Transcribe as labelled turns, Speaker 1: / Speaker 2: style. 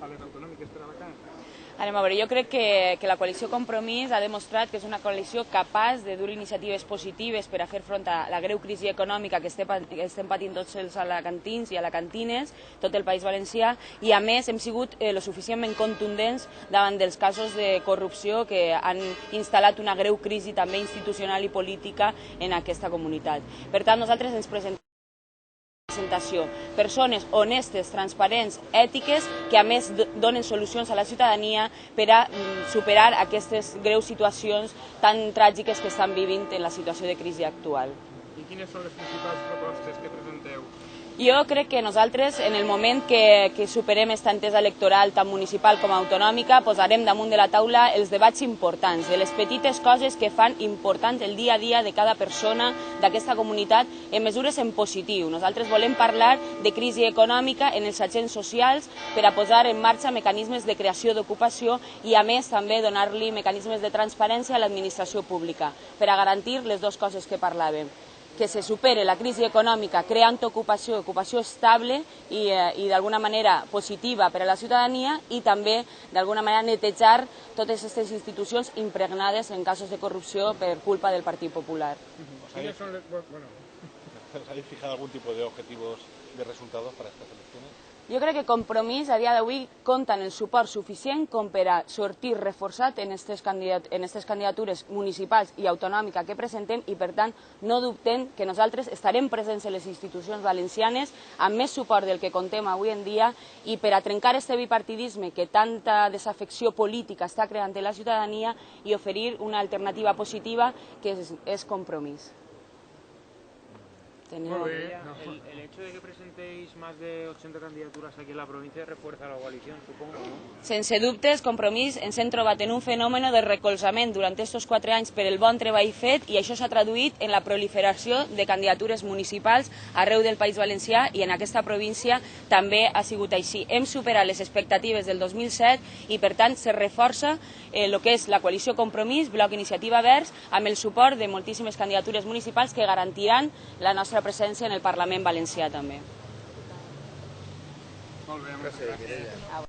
Speaker 1: a les autonòmiques per Alacant?
Speaker 2: Anem a veure, jo crec que la coalició Compromís ha demostrat que és una coalició capaç de dur iniciatives positives per a fer front a la greu crisi econòmica que estem patint tots els alacantins i alacantines, tot el País Valencià, i a més hem sigut lo suficientment contundents davant dels casos de corrupció que han instal·lat una greu crisi també institucional i política en aquesta comunitat. Per tant, nosaltres ens presentem persones honestes, transparents, ètiques, que a més donen solucions a la ciutadania per a superar aquestes greus situacions tan tràgiques que estan vivint en la situació de crisi actual.
Speaker 1: I quines són les principals propostes que presenteu?
Speaker 2: Jo crec que nosaltres, en el moment que superem esta entesa electoral tant municipal com autonòmica, posarem damunt de la taula els debats importants, de les petites coses que fan important el dia a dia de cada persona d'aquesta comunitat en mesures en positiu. Nosaltres volem parlar de crisi econòmica en els agents socials per a posar en marxa mecanismes de creació d'ocupació i, a més, també donar-li mecanismes de transparència a l'administració pública per a garantir les dues coses que parlàvem, que se supere la crisi econòmica creant ocupació estable i d'alguna manera positiva per a la ciutadania i també d'alguna manera netejar totes aquestes institucions impregnades en casos de corrupció per culpa del Partit Popular.
Speaker 1: ¿Habéis
Speaker 3: fijado algún tipo de objetivos de resultados para estas elecciones?
Speaker 2: Jo crec que Compromís a dia d'avui compta amb el suport suficient com per a sortir reforçat en aquestes candidatures municipals i autonòmiques que presentem i, per tant, no dubtem que nosaltres estarem presents en les institucions valencianes amb més suport del que contem avui en dia i per a trencar aquest bipartidisme que tanta desafecció política està creant en la ciutadania i oferir una alternativa positiva que és Compromís.
Speaker 1: El hecho de que presentéis más de 80 candidaturas aquí en la provincia refuerza la coalición, supongo, ¿no?
Speaker 2: Sense dubtes, Compromís ens hem trobat en un fenomen de recolzament durant aquests 4 anys per el bon treball fet i això s'ha traduït en la proliferació de candidatures municipals arreu del País Valencià i en aquesta província també ha sigut així. Hem superat les expectatives del 2007 i, per tant, se reforça el que és la coalició Compromís, Bloc Iniciativa Verds, amb el suport de moltíssimes candidatures municipals que garantiran la nostra presència en el Parlament valencià també.
Speaker 1: Molt bé, gràcies.